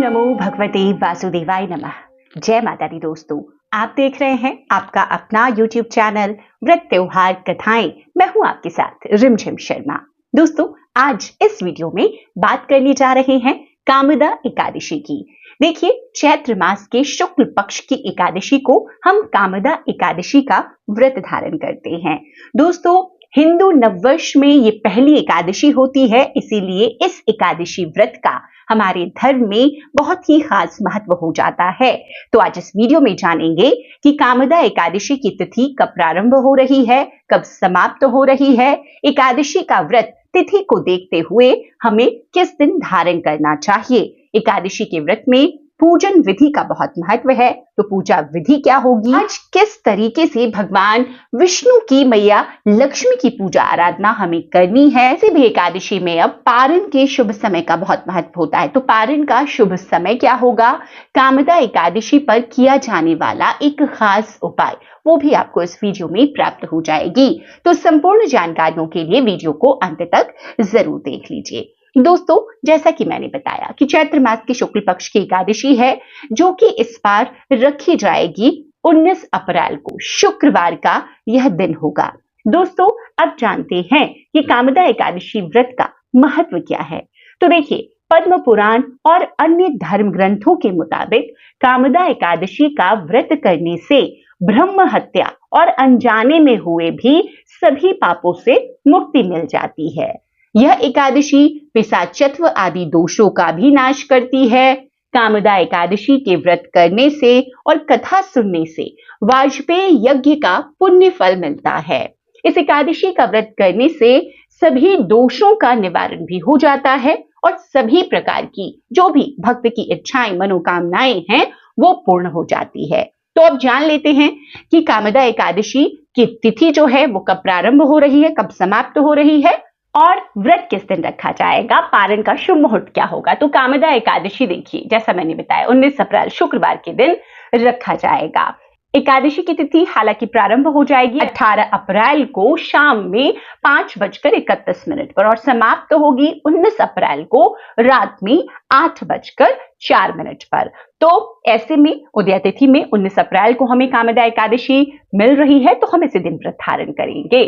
नमो भगवते वासुदेवाय नमः। जय माता दी दोस्तों, आप देख रहे हैं आपका अपना YouTube चैनल व्रत त्योहार कथाएं। मैं हूं आपके साथ रिमझिम शर्मा। दोस्तों, आज इस वीडियो में बात करने जा रहे हैं कामदा एकादशी की। देखिए, चैत्र मास के शुक्ल पक्ष की एकादशी को हम कामदा एकादशी का व्रत धारण करते हैं। दोस्तों, हिंदू नववर्ष में ये पहली एकादशी होती है, इसीलिए इस एकादशी व्रत का हमारे धर्म में बहुत ही खास महत्व हो जाता है। तो आज इस वीडियो में जानेंगे कि कामदा एकादशी की तिथि कब प्रारंभ हो रही है, कब समाप्त हो रही है, एकादशी का व्रत तिथि को देखते हुए हमें किस दिन धारण करना चाहिए। एकादशी के व्रत में पूजन विधि का बहुत महत्व है, तो पूजा विधि क्या होगी, आज किस तरीके से भगवान विष्णु की मैया लक्ष्मी की पूजा आराधना हमें करनी है। किसी भी एकादशी में अब पारण के शुभ समय का बहुत महत्व होता है, तो पारण का शुभ समय क्या होगा, कामदा एकादशी पर किया जाने वाला एक खास उपाय, वो भी आपको इस वीडियो में प्राप्त हो जाएगी। तो संपूर्ण जानकारियों के लिए वीडियो को अंत तक जरूर देख लीजिए। दोस्तों, जैसा कि मैंने बताया कि चैत्र मास की शुक्ल पक्ष की एकादशी है, जो कि इस बार रखी जाएगी 19 अप्रैल को, शुक्रवार का यह दिन होगा। दोस्तों, अब जानते हैं कि कामदा एकादशी व्रत का महत्व क्या है। तो देखिए, पद्म पुराण और अन्य धर्म ग्रंथों के मुताबिक कामदा एकादशी का व्रत करने से ब्रह्म हत्या और अनजाने में हुए भी सभी पापों से मुक्ति मिल जाती है। यह एकादशी पिशाचत्व आदि दोषों का भी नाश करती है। कामदा एकादशी के व्रत करने से और कथा सुनने से वाजपेयी यज्ञ का पुण्य फल मिलता है। इस एकादशी का व्रत करने से सभी दोषों का निवारण भी हो जाता है और सभी प्रकार की जो भी भक्त की इच्छाएं मनोकामनाएं हैं वो पूर्ण हो जाती है। तो अब जान लेते हैं कि कामदा एकादशी की तिथि जो है वो कब प्रारंभ हो रही है, कब समाप्त हो रही है और व्रत किस दिन रखा जाएगा, पारण का शुभ मुहूर्त क्या होगा। तो कामदा एकादशी देखिए, जैसा मैंने बताया 19 अप्रैल शुक्रवार के दिन रखा जाएगा। एकादशी की तिथि हालांकि प्रारंभ हो जाएगी 18 अप्रैल को शाम में 5:31 पर और समाप्त होगी 19 अप्रैल को रात में 8:04 पर। तो ऐसे में उदय तिथि में 19 अप्रैल को हमें कामदा एकादशी मिल रही है, तो हम इसे दिन व्रत धारण करेंगे।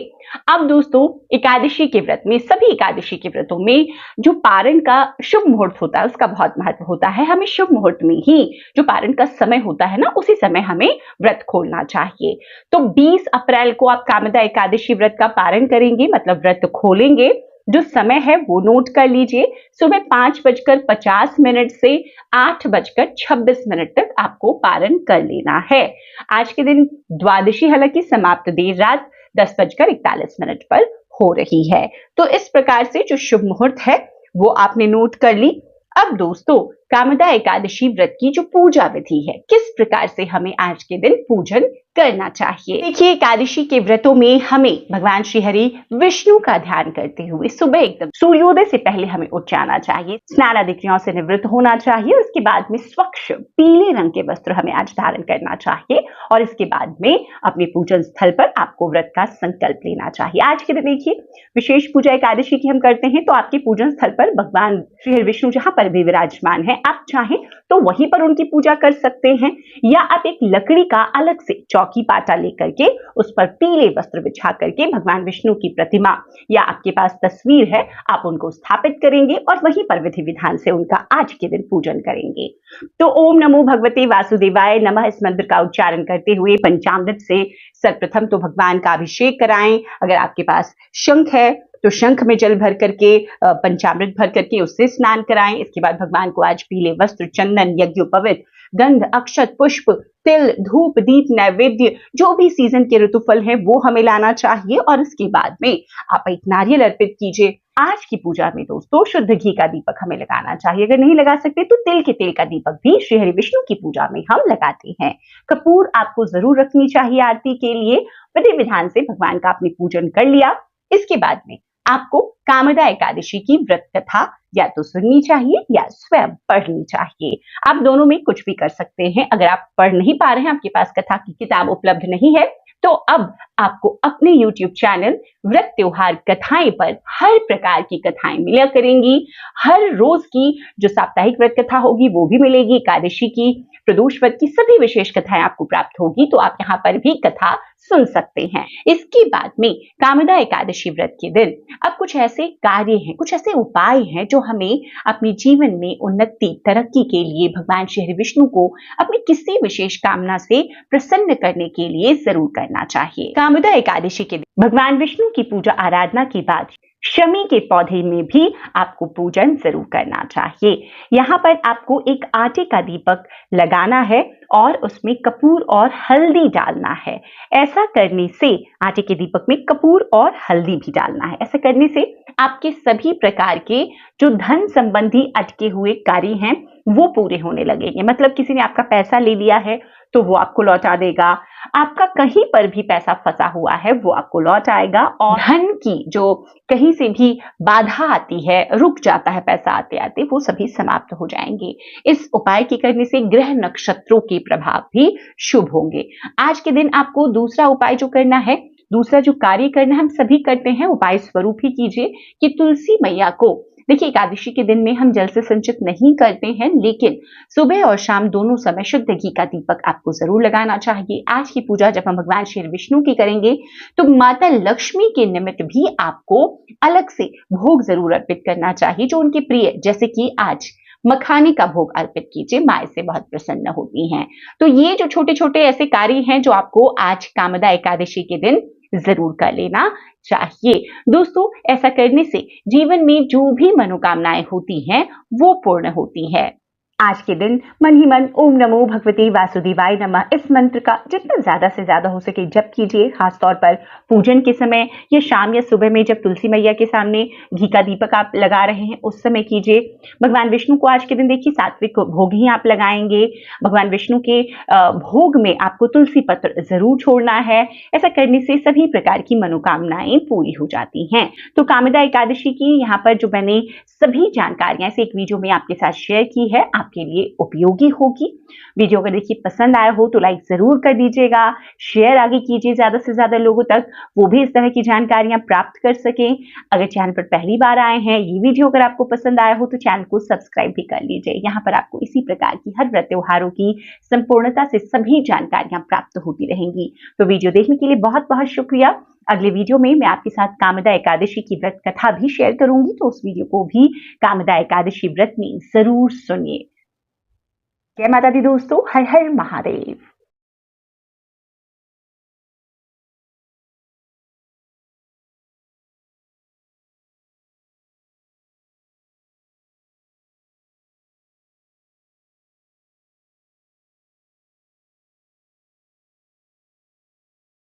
अब दोस्तों, एकादशी के व्रत में, सभी एकादशी के व्रतों में जो पारण का शुभ मुहूर्त होता है उसका बहुत महत्व होता है। हमें शुभ मुहूर्त में ही जो पारण का समय होता है ना, उसी समय हमें व्रत खोलना चाहिए। तो 20 अप्रैल को आप कामदा एकादशी व्रत का पारण करेंगे, मतलब व्रत खोलेंगे। जो समय है वो नोट कर लीजिए, सुबह 5:50 से 8:26 तक आपको पारण कर लेना है। आज के दिन द्वादशी हालांकि समाप्त देर रात 10:41 पर हो रही है। तो इस प्रकार से जो शुभ मुहूर्त है वो आपने नोट कर ली। अब दोस्तों, कामदा एकादशी व्रत की जो पूजा विधि है, किस प्रकार से हमें आज के दिन पूजन करना चाहिए। देखिए, एकादशी के व्रतों में हमें भगवान श्री हरि विष्णु का ध्यान करते हुए सुबह एकदम सूर्योदय से पहले हमें उठ जाना चाहिए, स्नान आदि क्रियाओं से निवृत्त होना चाहिए। उसके बाद में स्वच्छ पीले रंग के वस्त्र हमें आज धारण करना चाहिए और इसके बाद में अपने पूजन स्थल पर आपको व्रत का संकल्प लेना चाहिए। आज के दिन देखिए, विशेष पूजा एकादशी की हम करते हैं, तो आपके पूजन स्थल पर भगवान श्री हरि विष्णु जहां पर भी विराजमान है, आप चाहें तो वहीं पर उनकी पूजा कर सकते हैं, या आप एक लकड़ी का अलग से चौकी पाटा लेकर के उस पर पीले वस्त्र बिछा करके भगवान विष्णु की प्रतिमा या आपके पास तस्वीर है, आप उनको स्थापित करेंगे और वहीं पर विधि विधान से उनका आज के दिन पूजन करेंगे। तो ओम नमो भगवते वासुदेवाय नमः इस मंत्र का उच्चारण करते हुए पंचामृत से सर्वप्रथम तो भगवान का अभिषेक कराएं। अगर आपके पास शंख है तो शंख में जल भर करके, पंचामृत भर करके उससे स्नान कराएं। इसके बाद भगवान को आज पीले वस्त्र, चंदन, यज्ञोपवीत, गंध, अक्षत, पुष्प, तिल, धूप, दीप, नैवेद्य, जो भी सीजन के ऋतुफल है वो हमें लाना चाहिए और इसके बाद में आप एक नारियल अर्पित कीजिए। आज की पूजा में दोस्तों शुद्ध घी का दीपक हमें लगाना चाहिए, अगर नहीं लगा सकते तो तिल के तेल का दीपक भी श्री हरि विष्णु की पूजा में हम लगाते हैं। कपूर आपको जरूर रखनी चाहिए आरती के लिए। विधि विधान से भगवान का आपने पूजन कर लिया। इसके बाद में आपको कामदा एकादशी की व्रत कथा या तो सुननी चाहिए या स्वयं पढ़नी चाहिए। आप दोनों में कुछ भी कर सकते हैं। अगर आप पढ़ नहीं पा रहे हैं, आपके पास कथा की किताब उपलब्ध नहीं है, तो अब आपको अपने YouTube चैनल व्रत त्योहार कथाएं पर हर प्रकार की कथाएं मिला करेंगी। हर रोज की जो साप्ताहिक व्रत कथा होगी वो भी मिलेगी, एकादशी की, प्रदोष व्रत की सभी विशेष कथाएं आपको प्राप्त होगी, तो आप यहाँ पर भी कथा सुन सकते हैं। इसके बाद में कामदा एकादशी व्रत के दिन अब कुछ ऐसे कार्य हैं, कुछ ऐसे उपाय हैं जो हमें अपने जीवन में उन्नति तरक्की के लिए भगवान श्री विष्णु को अपनी किसी विशेष कामना से प्रसन्न करने के लिए जरूर करना चाहिए। कामदा एकादशी के दिन भगवान विष्णु की पूजा आराधना के बाद शमी के पौधे में भी आपको पूजन जरूर करना चाहिए। यहाँ पर आपको एक आटे का दीपक लगाना है और उसमें कपूर और हल्दी डालना है। ऐसा करने से आटे के दीपक में कपूर और हल्दी भी डालना है। ऐसा करने से आपके सभी प्रकार के जो धन संबंधी अटके हुए कार्य हैं वो पूरे होने लगेंगे। मतलब किसी ने आपका पैसा ले लिया है तो वो आपको लौटा देगा, आपका कहीं पर भी पैसा फंसा हुआ है वो आपको लौट आएगा, और धन की जो कहीं से भी बाधा आती है, रुक जाता है पैसा आते आते, वो सभी समाप्त हो जाएंगे। इस उपाय के करने से ग्रह नक्षत्रों के प्रभाव भी शुभ होंगे। आज के दिन आपको दूसरा उपाय जो करना है, दूसरा जो कार्य करना हम सभी करते हैं, उपाय स्वरूप ही कीजिए कि तुलसी मैया को, देखिए एकादशी के दिन में हम जल से संचित नहीं करते हैं, लेकिन सुबह और शाम दोनों समय शुद्ध घी का दीपक आपको जरूर लगाना चाहिए। आज की पूजा जब हम भगवान श्री विष्णु की करेंगे तो माता लक्ष्मी के निमित्त भी आपको अलग से भोग जरूर अर्पित करना चाहिए, जो उनके प्रिय, जैसे कि आज मखाने का भोग अर्पित कीजिए, माए से बहुत प्रसन्न होती हैं। तो ये जो छोटे छोटे ऐसे कार्य हैं जो आपको आज कामदा एकादशी के दिन जरूर कर लेना चाहिए। दोस्तों, ऐसा करने से जीवन में जो भी मनोकामनाएं होती हैं वो पूर्ण होती है। आज के दिन मन ही मन ओम नमो भगवते वासुदेवाय नमः इस मंत्र का जितना ज्यादा से ज्यादा हो सके जप कीजिए। खासतौर पर पूजन के समय या शाम या सुबह में जब तुलसी मैया के सामने घी का दीपक आप लगा रहे हैं उस समय कीजिए। भगवान विष्णु को आज के दिन देखिए सात्विक भोग ही आप लगाएंगे। भगवान विष्णु के भोग में आपको तुलसी पत्र जरूर छोड़ना है। ऐसा करने से सभी प्रकार की मनोकामनाएं पूरी हो जाती हैं। तो कामदा एकादशी की यहाँ पर जो मैंने सभी जानकारियां इसे एक वीडियो में आपके साथ शेयर की है, आपके लिए उपयोगी होगी। वीडियो अगर देखिए पसंद आया हो तो लाइक जरूर कर दीजिएगा, शेयर आगे कीजिए ज्यादा से ज्यादा लोगों तक, वो भी इस तरह की जानकारियां प्राप्त कर सकें। अगर चैनल पर पहली बार आए हैं, ये वीडियो अगर आपको पसंद आया हो तो चैनल को सब्सक्राइब भी कर लीजिए। यहाँ पर आपको इसी प्रकार की हर व्रत त्योहारों की संपूर्णता से सभी जानकारियां प्राप्त होती रहेंगी। तो वीडियो देखने के लिए बहुत बहुत शुक्रिया। अगले वीडियो में मैं आपके साथ कामदा एकादशी की व्रत कथा भी शेयर करूंगी, तो उस वीडियो को भी कामदा एकादशी व्रत में जरूर सुनिए। जय माता दी दोस्तों, हर हर महादेव।